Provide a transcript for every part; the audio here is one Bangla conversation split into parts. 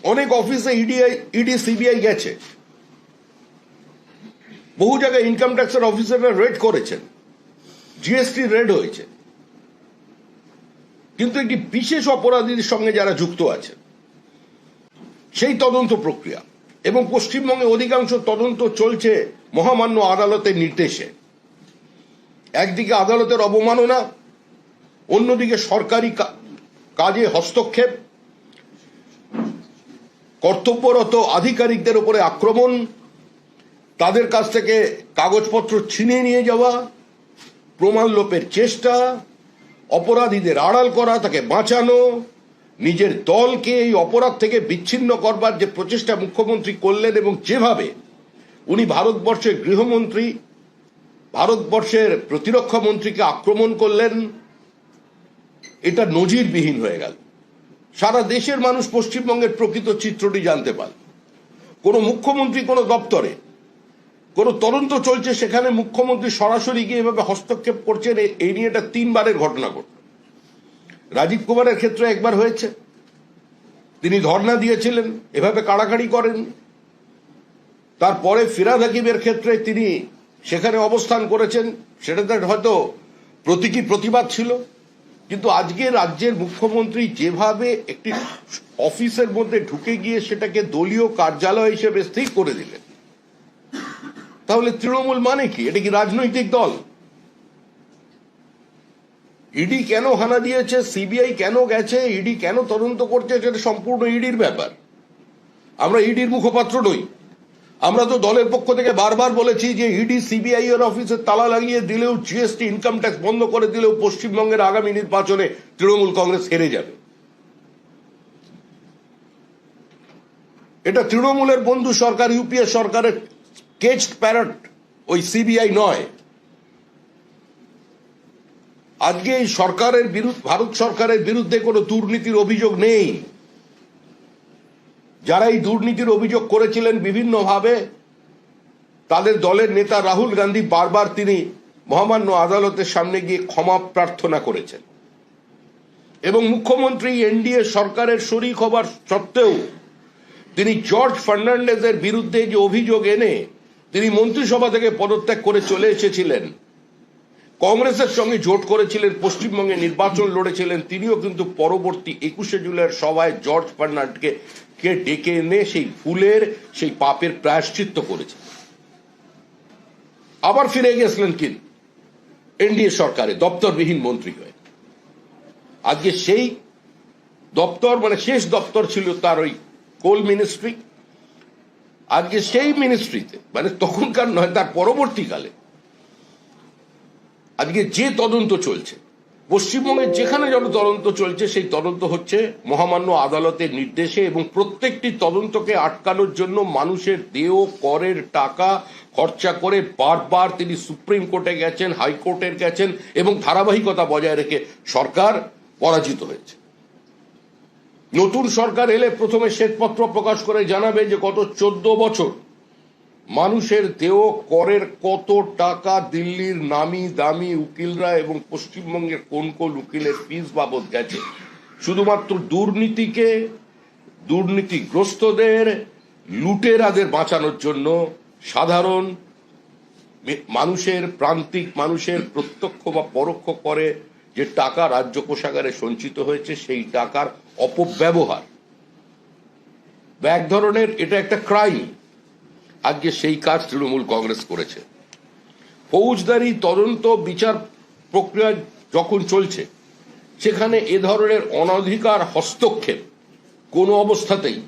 অনেক অফিসে ইডি সিবিআই গেছে, বহু জায়গায় ইনকাম ট্যাক্সের অফিসাররা রেড করেছেন, জিএসটি রেড হয়েছে, কিন্তু একটি বিশেষ অপরাধীদের সঙ্গে যারা যুক্ত আছে সেই তদন্ত প্রক্রিয়া এবং পশ্চিমবঙ্গে অধিকাংশ তদন্ত চলছে মহামান্য আদালতের নির্দেশে। একদিকে আদালতের অবমাননা, অন্যদিকে সরকারি কাজে হস্তক্ষেপ, কর্তব্যরত আধিকারিকদের উপরে আক্রমণ, তাদের কাছ থেকে কাগজপত্র ছিনিয়ে নিয়ে যাওয়া, প্রমাণ লোপের চেষ্টা, অপরাধীদের আড়াল করা, তাকে বাঁচানো, নিজের দলকে এই অপরাধ থেকে বিচ্ছিন্ন করবার যে প্রচেষ্টা মুখ্যমন্ত্রী করলেন এবং যেভাবে উনি ভারতবর্ষের গৃহমন্ত্রী, ভারতবর্ষের প্রতিরক্ষা মন্ত্রীকে আক্রমণ করলেন, এটা নজিরবিহীন হয়ে গেল। সারা দেশের মানুষ পশ্চিমবঙ্গের প্রকৃত চিত্রটি জানতে পারে। কোনো মুখ্যমন্ত্রী কোনো দপ্তরে কোনো তদন্ত চলছে, সেখানে মুখ্যমন্ত্রী সরাসরি গিয়ে এভাবে হস্তক্ষেপ করছেন, এই নিয়ে এটা 3বারের ঘটনা ঘটল। রাজীব কুমারের ক্ষেত্রে একবার হয়েছে, তিনি ধর্ণা দিয়েছিলেন, এভাবে কাড়াকাড়ি করেন। তারপরে ফিরহাদ হাকিমের ক্ষেত্রে তিনি সেখানে অবস্থান করেছেন, সেটাতে হয়তো প্রতীকী প্রতিবাদ ছিল। কিন্তু আজকে রাজ্যের মুখ্যমন্ত্রী যেভাবে একটি অফিসের মধ্যে ঢুকে গিয়ে সেটাকে দলীয় কার্যালয় হিসেবে স্থির করে দিলেন, তাহলে তৃণমূল মানে কি? এটা কি রাজনৈতিক দল? ইডি কেন হানা দিয়েছে, সিবিআই কেন গেছে, ইডি কেন তদন্ত করছে, সেটা সম্পূর্ণ ইডির ব্যাপার। আমরা ইডির মুখপাত্র নই। আমরা তো দলের পক্ষ থেকে বারবার বলেছি যে ইডি সিবিআই এর অফিসে তালা লাগিয়ে দিলেও, জিএসটি ইনকাম ট্যাক্স বন্ধ করে দিলেও পশ্চিমবঙ্গের আগামী নির্বাচনে তৃণমূল কংগ্রেস হেরে যাবে। এটা তৃণমূলের বন্ধু সরকার, ইউপিএ সরকারের কেজড প্যারট, ওই সিবিআই নয়। আজকে এই সরকারের বিরুদ্ধে, ভারত সরকারের বিরুদ্ধে কোনো দুর্নীতির অভিযোগ নেই। যারা এই দুর্নীতির অভিযোগ করেছিলেন বিভিন্নভাবে, তাদের দলের নেতা রাহুল গান্ধী বারবার তিনি মহামান্য আদালতের সামনে গিয়ে ক্ষমা প্রার্থনা করেছেন এবং মুখ্যমন্ত্রী এনডিএ সরকারের শরিক হবার সত্ত্বেও তিনি জর্জ ফার্নান্ডেজের বিরুদ্ধে যে অভিযোগ এনে তিনি মন্ত্রিসভা থেকে পদত্যাগ করে চলে এসেছিলেন, কংগ্রেসের সঙ্গে জোট করেছিলেন, পশ্চিমবঙ্গে নির্বাচন লড়েছিলেন, তিনিও কিন্তু পরবর্তী 21শে জুলাইয়ের সভায় জর্জ ফার্নান্ডকে ডেকে এনে সেই ভুলের, সেই পাপের প্রায়শ্চিত্ত করেছে। আবার ফিরে গেছিলেন কি এনডিএ সরকারে দপ্তরবিহীন মন্ত্রী হয়ে। আজকে সেই দপ্তর, মানে শেষ দপ্তর ছিল তার ওই কোল মিনিস্ট্রি, আজকে সেই মিনিস্ট্রিতে, মানে তখনকার নয়, তার পরবর্তীকালে আজকে যে তদন্ত চলছে পশ্চিমবঙ্গে, যেখানে যত তদন্ত চলছে, সেই তদন্ত হচ্ছে মহামান্য আদালতের নির্দেশে এবং প্রত্যেকটি তদন্তকে আটকানোর জন্য মানুষের দেয় করের টাকা খরচা করে বারবার তিনি সুপ্রিম কোর্টে গেছেন, হাইকোর্টের গেছেন এবং ধারাবাহিকতা বজায় রেখে সরকার পরাজিত হয়েছে। নতুন সরকার এলে প্রথমে শ্বেতপত্র প্রকাশ করে জানাবে যে গত 14 বছর মানুষের দেয় করের কত টাকা দিল্লির নামি দামি উকিলরা এবং পশ্চিমবঙ্গের কোন কোন উকিলের ফিস বাবদ গেছে। শুধুমাত্র দুর্নীতিকে, দুর্নীতিগ্রস্তদের, লুটেরাদের বাঁচানোর জন্য সাধারণ মানুষের, প্রান্তিক মানুষের প্রত্যক্ষ বা পরোক্ষ করে যে টাকা রাজ্য কোষাগারে সঞ্চিত হয়েছে, সেই টাকার অপব্যবহার এক ধরনের, এটা একটা ক্রাইম। আজকে সেই কাজ তৃণমূল কংগ্রেস করেছে। ফৌজদারি তদন্ত বিচার প্রক্রিয়া যখন চলছে, সেখানে এ ধরনের অনধিকার হস্তক্ষেপ কোনো অবস্থাতেই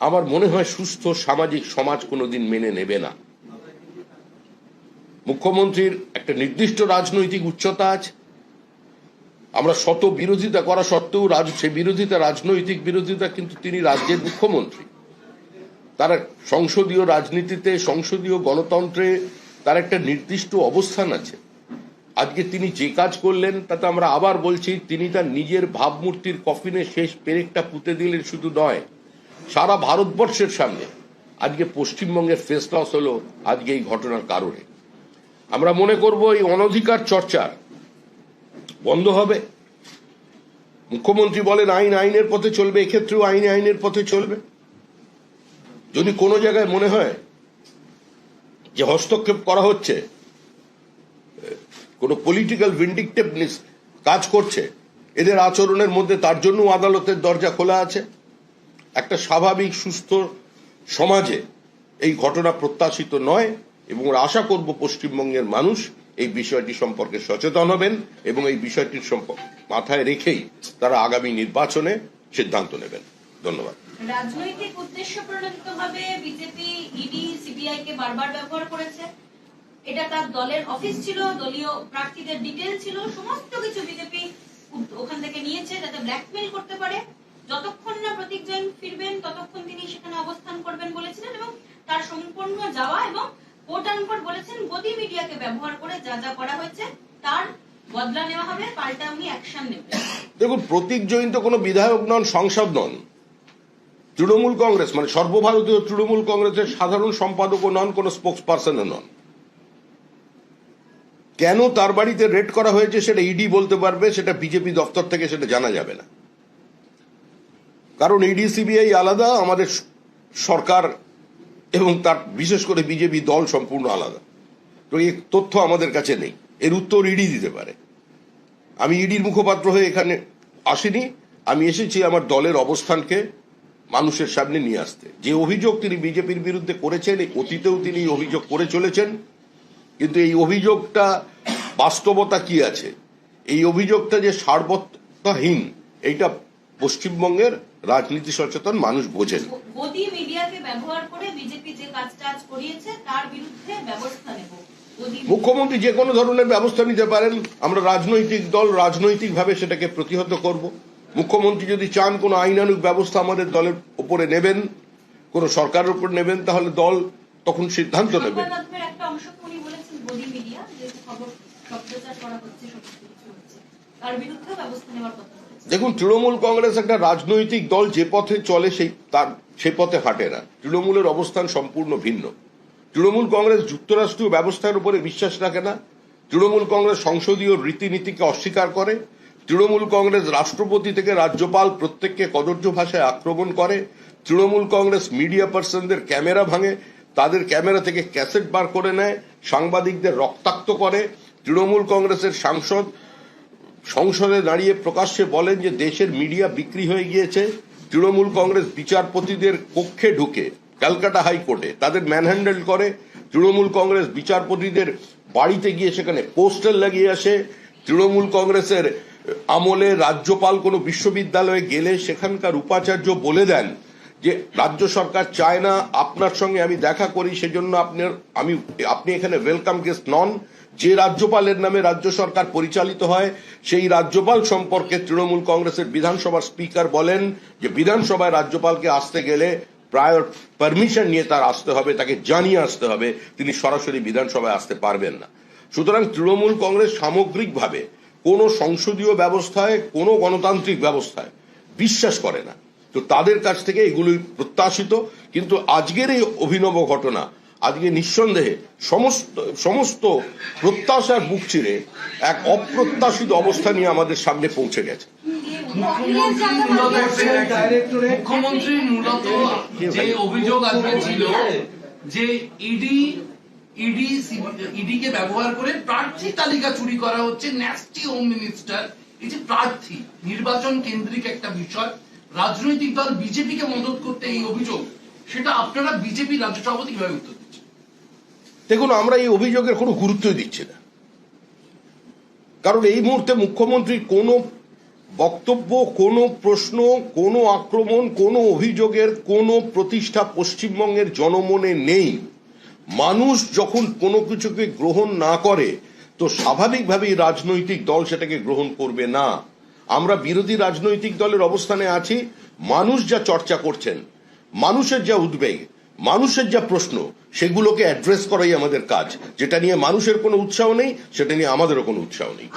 আমার মনে হয় সুস্থ সামাজিক সমাজ কোনোদিন মেনে নেবে না। মুখ্যমন্ত্রীর একটা নির্দিষ্ট রাজনৈতিক উচ্চতা আছে, আমরা শত বিরোধিতা করা সত্ত্বেও সেই বিরোধিতা রাজনৈতিক বিরোধিতা, কিন্তু তিনি রাজ্যের মুখ্যমন্ত্রী, তার সংসদীয় রাজনীতিতে, সংসদীয় গণতন্ত্রে তার একটা নির্দিষ্ট অবস্থান আছে। আজকে তিনি যে কাজ করলেন তাতে আমরা আবার বলছি, তিনি তার নিজের ভাবমূর্তির কফিনে শেষ পেরেকটা পুঁতে দিলেন শুধু নয়, সারা ভারতবর্ষের সামনে আজকে পশ্চিমবঙ্গের ফেস লস হলো আজকে এই ঘটনার কারণে। আমরা মনে করব এই অনধিকার চর্চা বন্ধ হবে মুখ্যমন্ত্রী বলেন আইন আইনের পথে চলবে, এক্ষেত্রেও আইনের পথে চলবে। যদি কোনো জায়গায় মনে হয় যে হস্তক্ষেপ করা হচ্ছে, কোনো পলিটিক্যাল ভিন্ডিকটিভনেস কাজ করছে এদের আচরণের মধ্যে, তার জন্য আদালতের দরজা খোলা আছে। একটা স্বাভাবিক সুস্থ সমাজে এই ঘটনা প্রত্যাশিত নয় এবং আশা করব পশ্চিমবঙ্গের মানুষ এই বিষয়টি সম্পর্কে সচেতন হবেন এবং এই বিষয়টির মাথায় রেখেই তারা আগামী নির্বাচনে সিদ্ধান্ত নেবেন। ধন্যবাদ। রাজনৈতিক উদ্দেশ্য প্রণোদিতভাবে বিজেপি ইডি সিবিআই কে বারবার ব্যবহার করেছে। এটা তার দলের অফিস ছিল, দলীয় প্রার্থীদের ডিটেইল ছিল, সমস্ত কিছু বিজেপি ওখান থেকে নিয়েছে যাতে ব্ল্যাকমেইল করতে পারে। যতক্ষণ না প্রতীক জৈন ফিরবেন ততক্ষণ তিনি সেখানে অবস্থান করবেন বলেছিলেন এবং তার সম্পূর্ণ যাওয়া এবং কোট আনকোট বলেছেন গদি মিডিয়াকে ব্যবহার করে যা যা করা হয়েছে তার বদলা নেওয়া হবে, পাল্টা উনি অ্যাকশন নেবেন। দেখুন, প্রতীক জৈন তো কোনো বিধায়ক নন, সংসদ নন, তৃণমূল কংগ্রেস মানে সর্বভারতীয় তৃণমূল কংগ্রেসের সাধারণ সম্পাদকও নন, কোনো স্পোক্স পার্সনও নন। কেন তার বাড়িতে রেড করা হয়েছে সেটা ইডি বলতে পারবে, সেটা বিজেপি দপ্তর থেকে সেটা জানা যাবে না। কারণ ইডি সিবিআই আলাদা, আমাদের সরকার এবং তার বিশেষ করে বিজেপি দল সম্পূর্ণ আলাদা। তো এই তথ্য আমাদের কাছে নেই, এর উত্তর ইডি দিতে পারে। আমি ইডির মুখপাত্র হয়ে এখানে আসিনি, আমি এসেছি আমার দলের অবস্থানকে মানুষের সামনে নিয়ে আসতে। যে অভিযোগ তিনি বিজেপির বিরুদ্ধে করেছেন, এই অতীতেও তিনি অভিযোগ করে চলেছেন, কিন্তু এই অভিযোগটা বাস্তবতা কি আছে, এই অভিযোগটা যে সার্বত্তাহীন, এইটা পশ্চিমবঙ্গের রাজনীতি সচেতন মানুষ বোঝেন। গদি মিডিয়াকে ব্যবহার করে বিজেপি যে কাজটা করিয়েছে তার বিরুদ্ধে ব্যবস্থা নেব। মুখ্যমন্ত্রী যে কোনো ধরনের ব্যবস্থা নিতে পারেন, আমরা রাজনৈতিক দল রাজনৈতিকভাবে সেটাকে প্রতিহত করব। মুখ্যমন্ত্রী যদি চান কোনো আইনানুগ ব্যবস্থা আমাদের দলের উপরে নেবেন, কোন সরকারের উপর নেবেন, তাহলে দল তখন সিদ্ধান্ত নেবে। দেখুন, তৃণমূল কংগ্রেস একটা রাজনৈতিক দল, যে পথে চলে সেই পথে হাঁটে না। তৃণমূলের অবস্থান সম্পূর্ণ ভিন্ন। তৃণমূল কংগ্রেস যুক্তরাষ্ট্রীয় ব্যবস্থার উপরে বিশ্বাস রাখে না। তৃণমূল কংগ্রেস সংসদীয় রীতিনীতিকে অস্বীকার করে। তৃণমূল কংগ্রেস রাষ্ট্রপতি থেকে রাজ্যপাল প্রত্যেককে কদর্য ভাষায় আক্রমণ করে। তৃণমূল কংগ্রেস মিডিয়া পার্সনদের ক্যামেরা ভাঙে, তাদের ক্যামেরা থেকে ক্যাসেট বার করে নেয়, সাংবাদিকদের রক্তাক্ত করে। তৃণমূল কংগ্রেসের সাংসদ সংসদে দাঁড়িয়ে প্রকাশ্যে বলেন যে দেশের মিডিয়া বিক্রি হয়ে গিয়েছে। তৃণমূল কংগ্রেস বিচারপতিদের কক্ষে ঢুকে ক্যালকাটা হাইকোর্টে তাদের ম্যানহ্যান্ডেল করে। তৃণমূল কংগ্রেস বিচারপতিদের বাড়িতে গিয়ে সেখানে পোস্টার লাগিয়ে আসে। তৃণমূল কংগ্রেসের আমলে রাজ্যপাল কোনো বিশ্ববিদ্যালয়ে গেলে সেখানকার উপাচার্য বলে দেন যে রাজ্য সরকার চায় না আপনার সঙ্গে আমি দেখা করি, সেজন্য আপনি এখানে ওয়েলকাম গেস্ট নন। যে রাজ্যপালের নামে রাজ্য সরকার পরিচালিত হয় সেই রাজ্যপাল সম্পর্কে তৃণমূল কংগ্রেসের বিধানসভার স্পিকার বলেন যে বিধানসভায় রাজ্যপালকে আসতে গেলে প্রায়র পারমিশন নিয়ে তার আসতে হবে, তাকে জানিয়ে আসতে হবে, তিনি সরাসরি বিধানসভায় আসতে পারবেন না। সুতরাং তৃণমূল কংগ্রেস সামগ্রিকভাবে কোনো সংসদীয় ব্যবস্থায়, কোনো গণতান্ত্রিক ব্যবস্থায় বিশ্বাস করে না। তো তাদের কাছ থেকে এগুলি প্রত্যাশিত। কিন্তু আজকের এই অভিনব ঘটনা আজকে নিঃসন্দেহে সমস্ত প্রত্যাশার বুক চিরে এক অপ্রত্যাশিত অবস্থা নিয়ে আমাদের সামনে পৌঁছে গেছে। মুখ্যমন্ত্রীর মূলত যে অভিযোগ আজকে ছিল যে ইডি কে ব্যবহার করে প্রার্থী তালিকা চুরি করা হচ্ছে, ন্যাস্টি হোম মিনিস্টার। এই যে প্রার্থী নির্বাচন কেন্দ্রিক একটা বিষয়, রাজনৈতিক দল বিজেপিকে মদত করতে এই অভিযোগ, সেটা আপনারা বিজেপি রাজ্য সভাপতি কিভাবে উত্তর দিচ্ছেন? দেখুন, আমরা এই অভিযোগের কোনো গুরুত্বই দিচ্ছি না। কারণ এই মুহূর্তে মুখ্যমন্ত্রীর কোনো বক্তব্য, কোনো প্রশ্ন, কোনো আক্রমণ, কোনো অভিযোগের কোনো প্রতিষ্ঠা পশ্চিমবঙ্গের জনমনে নেই। মানুষ যখন কোনো কিছুকে গ্রহণ না করে তো স্বাভাবিকভাবেই রাজনৈতিক দল সেটাকে গ্রহণ করবে না। আমরা বিরোধী রাজনৈতিক দলের অবস্থানে আছি। মানুষ যা চর্চা করছেন, মানুষের যা উদ্বেগ, মানুষের যা প্রশ্ন, সেগুলোকে অ্যাড্রেস করাই আমাদের কাজ। যেটা নিয়ে মানুষের কোনো উৎসাহ নেই, সেটা নিয়ে আমাদেরও কোনো উৎসাহ নেই।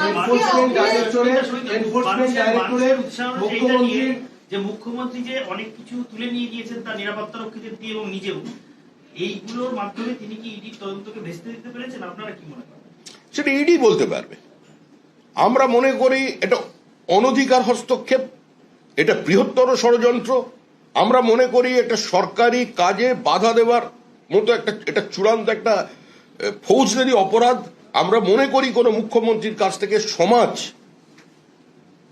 যে মুখ্যমন্ত্রী যে অনেক কিছু তুলে নিয়ে গিয়েছেন তার নিরাপত্তা রক্ষীদের দিয়ে এবং নিজেও, এইগুলোর মাধ্যমে তিনি কি ইডির তদন্তকে ভেস্তে দিতে পেরেছেন? আপনারা কি মনে করেন? সেটা ইডি বলতে পারবে। আমরা মনে করি এটা অনধিকার হস্তক্ষেপ, এটা বৃহত্তর ষড়যন্ত্র। আমরা মনে করি এটা সরকারি কাজে বাধা দেওয়ার মতো এটা চূড়ান্ত একটা ফৌজদারি অপরাধ। আমরা মনে করি কোনো মুখ্যমন্ত্রীর কাছ থেকে সমাজ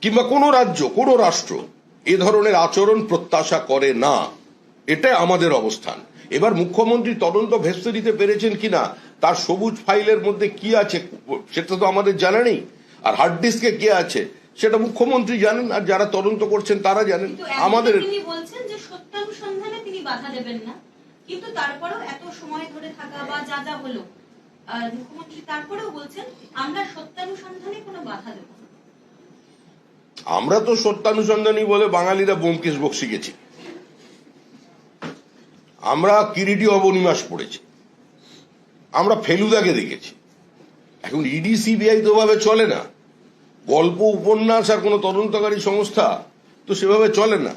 কিংবা কোনো রাজ্য, কোনো রাষ্ট্র এ ধরনের আচরণ প্রত্যাশা করে না। এটা আমাদের অবস্থান। এবার মুখ্যমন্ত্রী তদন্ত ভেস্তে দিতে পেরেছেন কিনা, তার সবুজ ফাইলের মধ্যে কি আছে সেটা তো আমাদের জানা নেই, আর হার্ড ডিস্কে কি আছে সেটা মুখ্যমন্ত্রী জানেন, আর যারা তদন্ত করছেন তারা জানেন। আমাদের তিনি বলছেন যে সত্যানুসন্ধানে তিনি বাধা দেবেন না, কিন্তু তারপরেও এত সময় ধরে থাকা বা যা যা হলো, মুখ্যমন্ত্রী তারপরেও বলছেন আমরা সত্যানুসন্ধানে কোনো বাধা দেব না। আমরা তো সত্যানুসন্ধানী বলে বাঙালিরা ব্যোমকেশ বক্সি গেছি, আমরা কিরিটি অবনিমাস পড়েছি, আমরা ফেলুদাকে দেখেছি। এখন ইডি সিবিআই তো ভাবে চলে না। গল্প উপন্যাস আর কোন তদন্তকারী সংস্থা তো সেভাবে চলে না।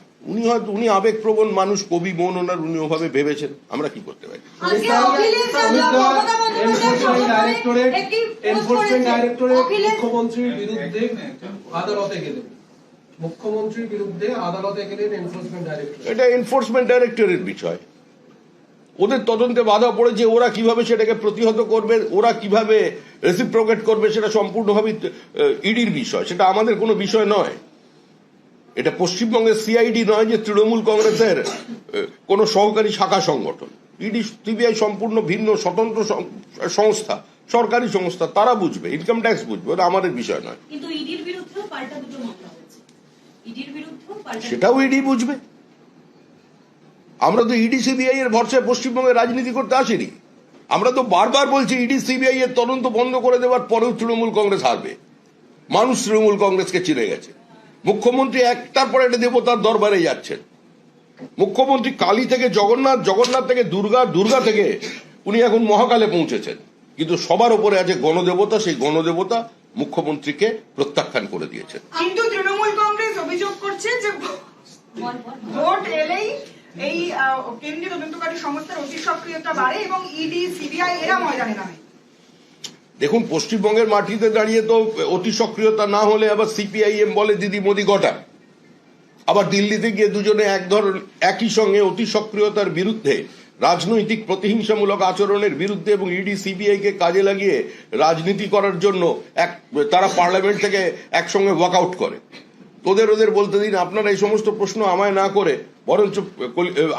উনি আবেগপ্রবণ মানুষ, কবি মন ওনার, উনি ওভাবে ভেবেছেন। আমরা কি করতে পারি? মুখ্যমন্ত্রীর বিরুদ্ধে আদালতে গেলেন, মুখ্যমন্ত্রীর বিরুদ্ধে আদালতে গেলেন এনফোর্সমেন্ট ডাইরেক্টরেট। এটা এনফোর্সমেন্ট ডাইরেক্টরের বিষয়, ওদের তদন্তে বাধা পড়েছে। ওরা কিভাবে সেটাকে প্রতিহত করবে, ওরা কিভাবে রেসিপ্রোকেট করবে, সেটা সম্পূর্ণভাবে ইডির বিষয়, সেটা আমাদের কোনো বিষয় নয়। এটা পশ্চিমবঙ্গের সিআইডি নয় যে তৃণমূল কংগ্রেসের কোনো সহকারী শাখা সংগঠন। ইডি সিবিআই সম্পূর্ণ ভিন্ন স্বতন্ত্র সংস্থা, সরকারি সংস্থা, তারা বুঝবে, ইনকাম ট্যাক্স বুঝবে, ওটা আমাদের বিষয় নয়। কিন্তু ইডির বিরুদ্ধেও পাল্টা দুটো মামলা হয়েছে, ইডির বিরুদ্ধেও পাল্টা, সেটাও ইডি বুঝবে। আমরা তো ইডি সিবিআই এর ভরসায় পশ্চিমবঙ্গে রাজনীতি করতে আসিনি। আমরা তো বারবার বলছি ইডি সিবিআই এর তদন্ত বন্ধ করে দেওয়ার পরেও তৃণমূল কংগ্রেস হারবে। মানুষ তৃণমূল কংগ্রেসকে চিনে গেছে। মুখ্যমন্ত্রী একটার পর একটা দেবতার দরবারে যাচ্ছেন। মুখ্যমন্ত্রী কালী থেকে জগন্নাথ, জগন্নাথ থেকে দুর্গা, দুর্গা থেকে উনি এখন মহাকালে পৌঁছেছেন। কিন্তু সবার উপরে আছে গণদেবতা, সেই গণদেবতা মুখ্যমন্ত্রীকে প্রত্যাখ্যান করে দিয়েছেন। কিন্তু তৃণমূল কংগ্রেস অভিযোগ করছে যে ভোট এলেই এই কেন্দ্রীয় তদন্তকারী সংস্থার অতি সক্রিয়তা বাড়ে এবং ইডি সিবিআই এরা ময়দানে নামে। দেখুন, পশ্চিমবঙ্গের মাটিতে দাঁড়িয়ে তো অতি সক্রিয়তা না হলে আবার সিপিআইএম বলে দিদি মোদি গটা, আবার দিল্লিতে গিয়ে দুজনে একই সঙ্গে অতি সক্রিয়তার বিরুদ্ধে, রাজনৈতিক প্রতিহিংসামূলক আচরণের বিরুদ্ধে এবং ইডি সিবিআই কে কাজে লাগিয়ে রাজনীতি করার জন্য তারা পার্লামেন্ট থেকে একসঙ্গে ওয়াকআউট করে। ওদের বলতে দিন, আপনারা এই সমস্ত প্রশ্ন আমায় না করে বরঞ্চ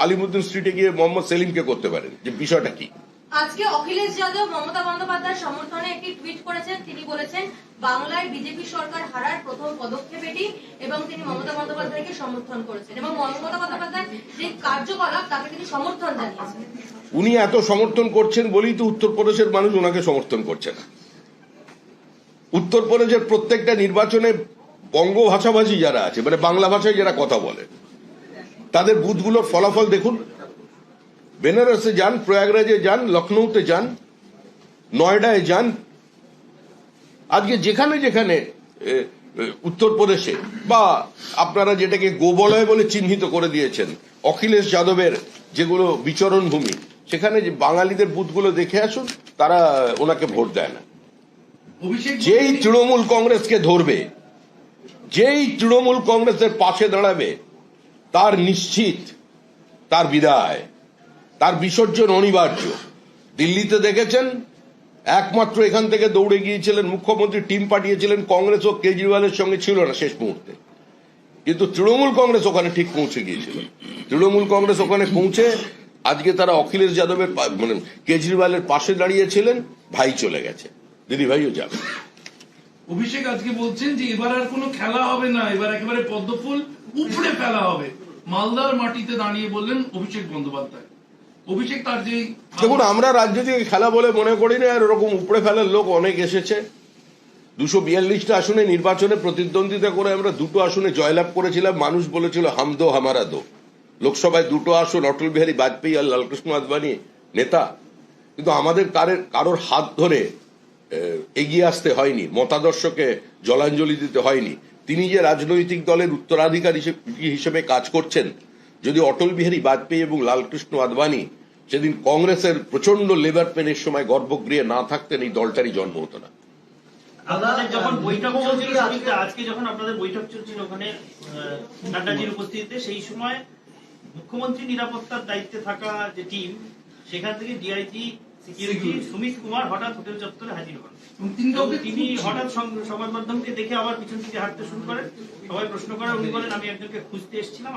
আলিমুদ্দিন স্ট্রিটে গিয়ে মোহাম্মদ সেলিমকে করতে পারেন যে বিষয়টা কি। আজকে অখিলেশ যাদব মমতা বন্দ্যোপাধ্যায়ের সমর্থনে একটি টুইট করেছেন। তিনি বলেছেন বাংলায় বিজেপি সরকার হারার প্রথম পদক্ষেপ এটি, এবং তিনি মমতা বন্দ্যোপাধ্যায়কে সমর্থন করেছেন এবং মমতা বন্দ্যোপাধ্যায় যে কার্যকলাপ তাকে তিনি সমর্থন জানিয়েছেন। উনি এত সমর্থন করছেন বলেই তো উত্তরপ্রদেশের মানুষ ওনাকে সমর্থন করছে না। উত্তরপ্রদেশের প্রত্যেকটা নির্বাচনে বঙ্গ ভাষাভাষী যারা আছে, মানে বাংলা ভাষায় যারা কথা বলে, তাদের বুথগুলোর ফলাফল দেখুন। বেনারসে যান, প্রয়াগরাজে যান, লখনৌতে যান, নয়ডায় যান, আজকে যেখানে যেখানে উত্তরপ্রদেশে বা আপনারা যেটাকে গোবলয় বলে চিহ্নিত করে দিয়েছেন অখিলেশ যাদবের যেগুলো বিচরণ ভূমি, সেখানে যে বাঙালিদের বুথগুলো দেখে আসুন, তারা ওনাকে ভোট দেয় না। যেই তৃণমূল কংগ্রেসকে ধরবে, যেই তৃণমূল কংগ্রেসের পাশে দাঁড়াবে, তার নিশ্চিত তার বিদায়, তার বিসর্জন অনিবার্য। দিল্লিতে দেখেছেন, একমাত্র এখান থেকে দৌড়ে গিয়েছিলেন মুখ্যমন্ত্রী, টিম পাঠিয়েছিলেন, কংগ্রেস ও কেজরিওয়ালের সঙ্গে ছিল না শেষ মুহূর্তে, কিন্তু তৃণমূল কংগ্রেস ওখানে ঠিক পৌঁছে গিয়েছিল। তৃণমূল কংগ্রেস ওখানে পৌঁছে আজকে তারা অখিলেশ যাদবের মানে কেজরিওয়ালের পাশে দাঁড়িয়েছিলেন। ভাই চলে গেছে, দিদি ভাইও যাবে। অভিষেক আজকে বলছেন যে এবার আর কোনো খেলা হবে না, এবার একেবারে পদ্মফুল উপড়ে ফেলা হবে। মালদার মাটিতে দাঁড়িয়ে বললেন অভিষেক বন্দ্যোপাধ্যায়। অভিষেক তার যে, দেখুন, আমরা রাজনীতিকে খেলা বলে মনে করি না, আর ওরকম উপড়ে ফেলার লোক অনেক এসেছে। 242টা আসনে নির্বাচনে প্রতিদ্বন্দ্বিতা করে আমরা 2টো আসনে জয়লাভ করেছিলাম। মানুষ বলেছিল হাম দো হামারা দো। লোকসভায় 2টো আসন অটল বিহারী বাজপেয়ী আর লালকৃষ্ণ আদবানি নেতা, কিন্তু আমাদের কারোর হাত ধরে এগিয়ে আসতে হয়নি, মতাদর্শকে জলাঞ্জলি দিতে হয়নি। তিনি যে রাজনৈতিক দলের উত্তরাধিকারী হিসেবে কাজ করছেন, যদি অটল বিহারী বাজপেয়ী এবং লালকৃষ্ণ আদবানি সেদিন কংগ্রেসের প্রচন্ড লেবার পেনের সময় গর্ভগৃহে না থাকতেন, এই দলটারই জন্ম হতো না। আপনাদের যখন বৈঠক চলছিল সুমিতদা, আজকে যখন আপনাদের বৈঠক চলছিল ওখানে নাড্ডাজির উপস্থিতিতে, সেই সময় মুখ্যমন্ত্রী নিরাপত্তার দায়িত্বে থাকা যে টিম, সেখান থেকে ডিআইজি সিকিউরিটি সুমিত কুমার হঠাৎ হোটেল চত্বরে হাজির হন। তিনি হঠাৎ সংবাদ মাধ্যমকে দেখে আবার পিছন থেকে হাঁটতে শুরু করেন। সবাই প্রশ্ন করে, উনি বলেন আমি একজনকে খুঁজতে এসেছিলাম,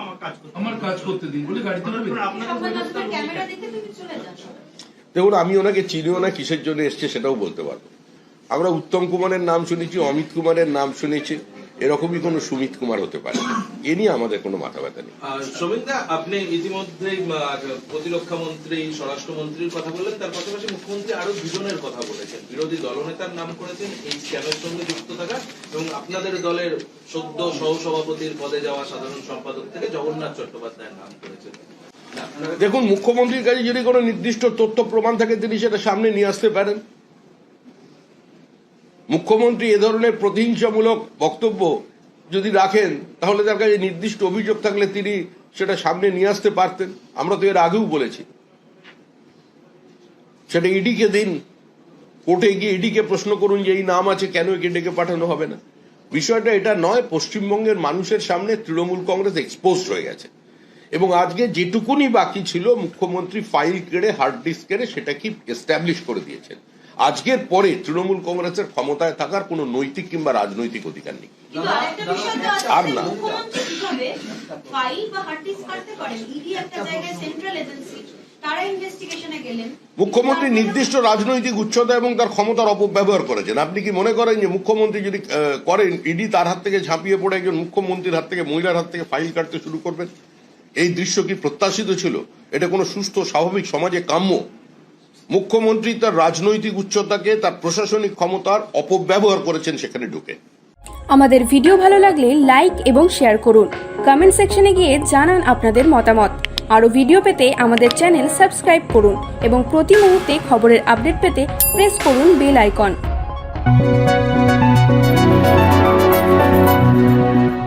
আমার কাজ করতে দিন বলে গাড়িতে আপনাদের ক্যামেরা দেখে তুমি চলে যান। দেখুন, আমি ওনাকে চিনিও না, কিসের জন্য এসছে সেটাও বলতে পারবো। আমরা উত্তম কুমারের নাম শুনেছি, অমিত কুমারের নাম শুনেছি, এরকমই কোনো সুমিত কুমার হতে পারে, এ নিয়ে আমাদের কোনো মাথা ব্যথা নেই। সৌমিকদা, আপনি ইতিমধ্যেই প্রতিরক্ষা মন্ত্রী, স্বরাষ্ট্রমন্ত্রীর কথা বললেন, তার পাশাপাশি মুখ্যমন্ত্রী আরো দুজনের কথা বলেছেন, বিরোধী দলনেতার নাম করেছেন এই স্ক্যামের সঙ্গে যুক্ত থাকা, এবং আপনাদের দলের সদ্য সহসভাপতির পদে যাওয়া সাধারণ সম্পাদক থেকে জগন্নাথ চট্টোপাধ্যায়ের নাম করেছেন। দেখুন, মুখ্যমন্ত্রীর কাছে যদি কোনো নির্দিষ্ট তথ্য প্রমাণ থাকে তিনি সেটা সামনে নিয়ে আসতে পারেন। মুখ্যমন্ত্রী এ ধরনের প্রতিহিংসামূলক বক্তব্য যদি রাখেন তাহলে তার কাছে নির্দিষ্ট অভিযোগ থাকলে তিনি সেটা সামনে নিয়ে আসতে পারতেন। আমরা তো এর আগেও বলেছি, সেটা ইডিকে দিন, কোর্টে গিয়ে ইডিকে প্রশ্ন করুন যে এই নাম আছে, কেন একে ডেকে পাঠানো হবে না। বিষয়টা এটা নয়, পশ্চিমবঙ্গের মানুষের সামনে তৃণমূল কংগ্রেস এক্সপোজড হয়ে গেছে, এবং আজকে যেটুকুনি বাকি ছিল মুখ্যমন্ত্রী ফাইল কেড়ে, হার্ড ডিস্ক কেড়ে সেটা কি এস্টাবলিশ করে দিয়েছেন। আজকের পরে তৃণমূল কংগ্রেসের ক্ষমতায় থাকার কোনো নৈতিক কিংবা রাজনৈতিক অধিকার নেই। কিন্তু আরেকটা বিষয় তো আছে, আর না। মুখ্যমন্ত্রী কিভাবে ফাইল বা হার্ড ডিস্ক কাটতে পারেন? ইডি একটা জায়গায় সেন্ট্রাল এজেন্সি, তারা ইনভেস্টিগেশনে গেলেন। মুখ্যমন্ত্রী নির্দিষ্ট রাজনৈতিক উচ্চতা এবং তার ক্ষমতার অপব্যবহার করেছেন। আপনি কি মনে করেন যে মুখ্যমন্ত্রী যদি করেন, ইডি তার হাত থেকে ঝাঁপিয়ে পড়ে একজন মুখ্যমন্ত্রীর হাত থেকে, মহিলার হাত থেকে ফাইল কাটতে শুরু করবেন? এই দৃশ্য কি প্রত্যাশিত ছিল? এটা কোনো সুস্থ স্বাভাবিক সমাজে কাম্য? মুখ্যমন্ত্রী তার রাজনৈতিক উচ্চতাকে, তার প্রশাসনিক ক্ষমতার অপব্যবহার করেছেন সেখানে ঢুকে। আমাদের ভিডিও ভালো লাগলে লাইক এবং শেয়ার করুন। কমেন্ট সেকশনে গিয়ে জানান আপনাদের মতামত। আরও ভিডিও পেতে আমাদের চ্যানেল সাবস্ক্রাইব করুন এবং প্রতি মুহূর্তে খবরের আপডেট পেতে প্রেস করুন বেল আইকন।